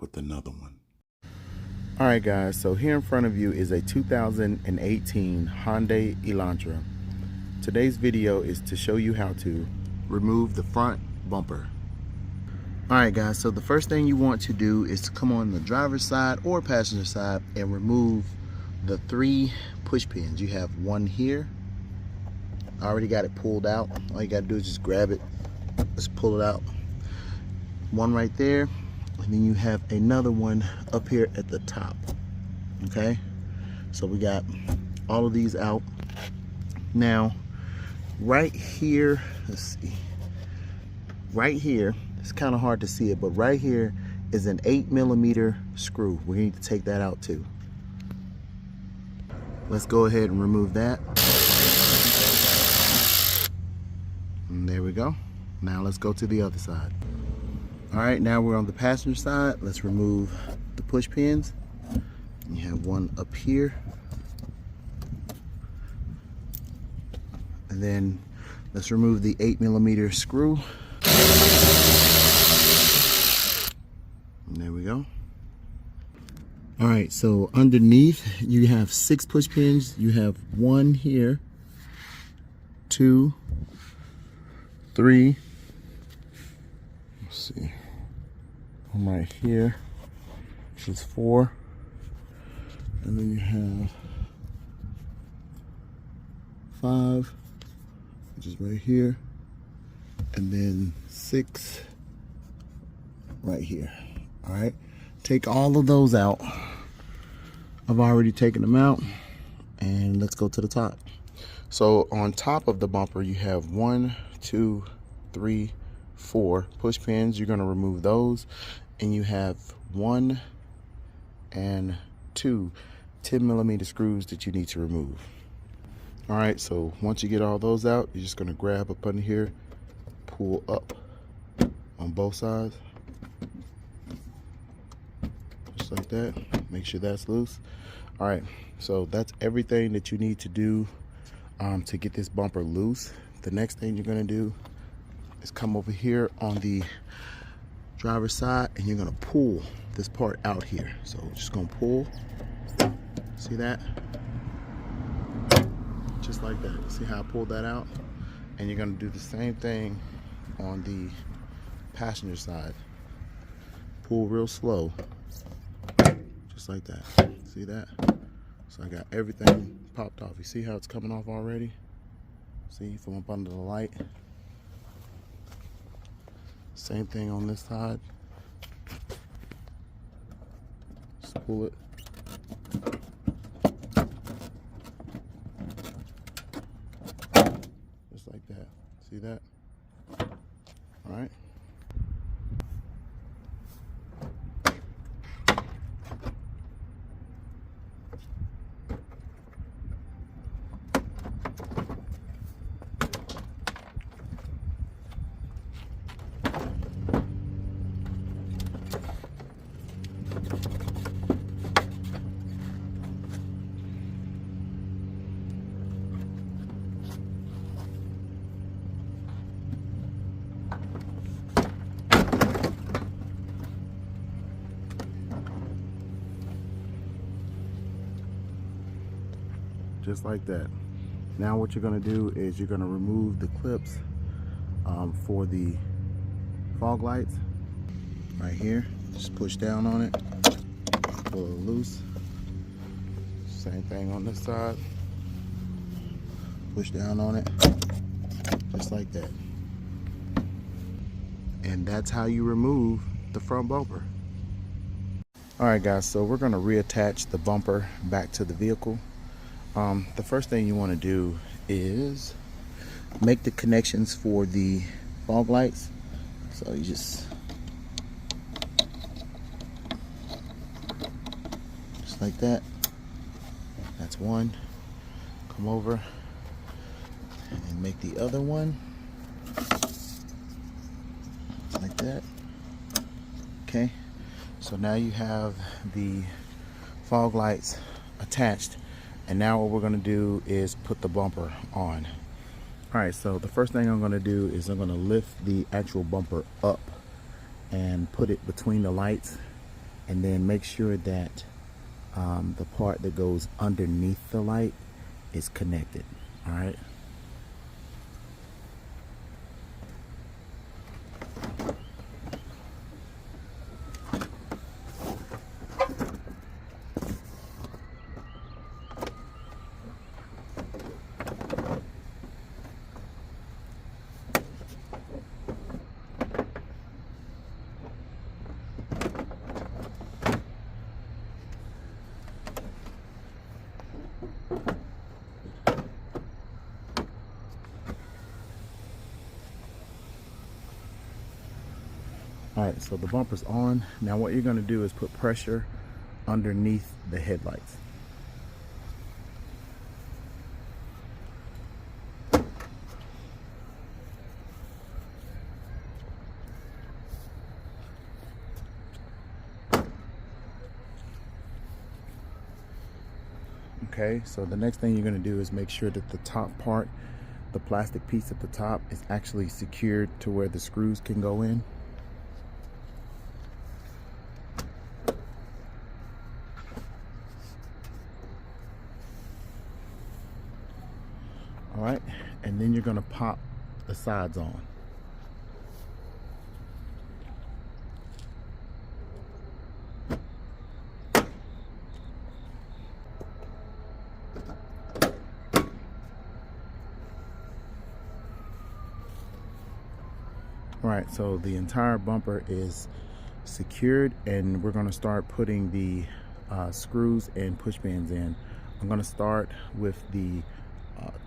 with another one. Alright guys, so here in front of you is a 2018 Hyundai Elantra. Today's video is to show you how to remove the front bumper. Alright guys, so the first thing you want to do is to come on the driver's side or passenger side and remove the 3 push pins. You have one here. I already got it pulled out. All you gotta do is just grab it, just pull it out. One right there. And then you have another one up here at the top. Okay, so we got all of these out. Now right here, let's see, right here, it's kind of hard to see it, but right here is an 8mm screw. We need to take that out too. Let's go ahead and remove that. And there we go. Now let's go to the other side. All right, now we're on the passenger side. Let's remove the push pins. You have one up here. And then let's remove the 8mm screw. And there we go. All right, so underneath you have 6 push pins. You have one here, 2, 3. Let's see. One right here, which is 4. And then you have 5, which is right here. And then 6 right here. All right, take all of those out. I've already taken them out, and let's go to the top. So on top of the bumper, you have 1, 2, 3, 4 push pins. You're going to remove those, and you have 1 and 2 10mm screws that you need to remove. All right, so once you get all those out, you're just going to grab up under here, pull up on both sides, just like that. Make sure that's loose. All right, so that's everything that you need to do to get this bumper loose. The next thing you're going to do is come over here on the driver's side, and you're going to pull this part out here. So just going to pull. See that? Just like that. See how I pulled that out? And you're going to do the same thing on the passenger side. Pull real slow. Just like that. See that? So I got everything popped off. You see how it's coming off already? See, from up under the light. Same thing on this side. Just pull it. Just like that. See that? All right. Just like that. Now what you're going to do is you're going to remove the clips for the fog lights right here. Just push down on it, pull it loose. Same thing on this side. Push down on it, just like that. And that's how you remove the front bumper. All right guys, so we're going to reattach the bumper back to the vehicle. The first thing you want to do is make the connections for the fog lights. So you just like that. That's one. Come over and make the other one like that. Okay, so now you have the fog lights attached. And now what we're going to do is put the bumper on. All right, so the first thing I'm going to do is I'm going to lift the actual bumper up and put it between the lights and then make sure that the part that goes underneath the light is connected. All right. All right, so the bumper's on. Now what you're gonna do is put pressure underneath the headlights. Okay, so the next thing you're gonna do is make sure that the top part, the plastic piece at the top, is actually secured to where the screws can go in. All right, and then you're gonna pop the sides on. All right, so the entire bumper is secured, and we're gonna start putting the screws and push pins in. I'm gonna start with the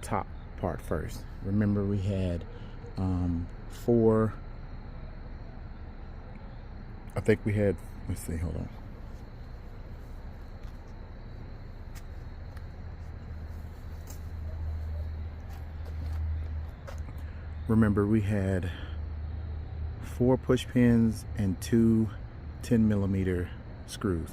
top part first. Remember, we had 4, I think we had, let's see, hold on. Remember, we had 4 push pins and 2 10mm screws.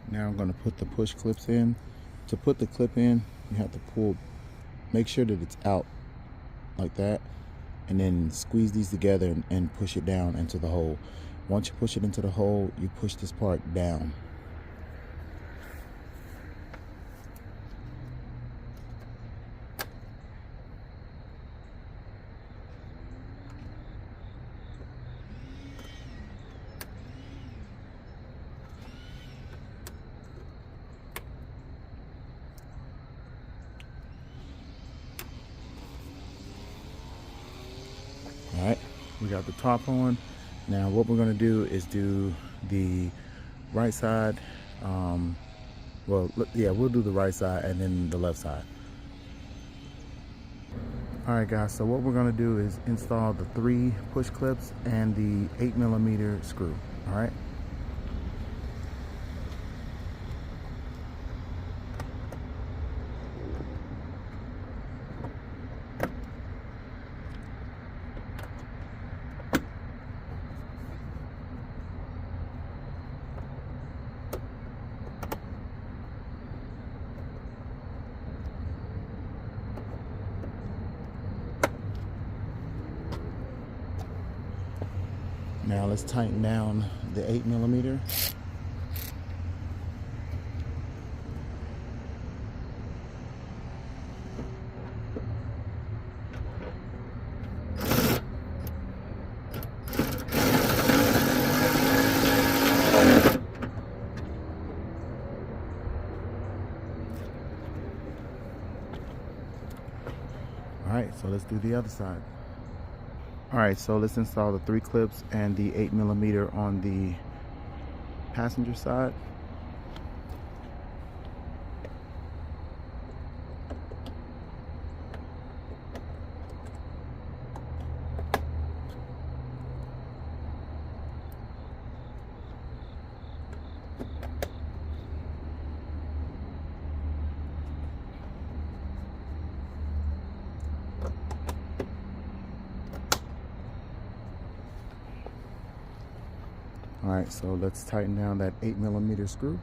Now I'm going to put the push clips in. To put the clip in, you have to pull, make sure that it's out like that, and then squeeze these together and push it down into the hole. Once you push it into the hole, you push this part down. All right, we got the top on. Now what we're gonna do is do the right side. Well, yeah, we'll do the right side and then the left side. All right, guys, so what we're gonna do is install the 3 push clips and the 8mm screw, all right? Now let's tighten down the 8mm. All right, so let's do the other side. All right, so let's install the 3 clips and the 8mm on the passenger side. All right, so let's tighten down that 8mm screw.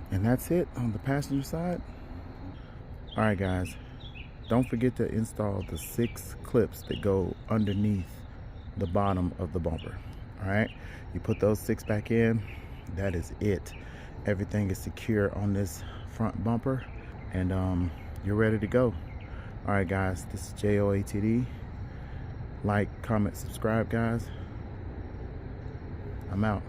And that's it on the passenger side. All right, guys, don't forget to install the 6 clips that go underneath the bottom of the bumper. All right, you put those 6 back in. That is it. Everything is secure on this front bumper, and you're ready to go. All right, guys, this is J.O.A.T.D. Like, comment, subscribe, guys. I'm out.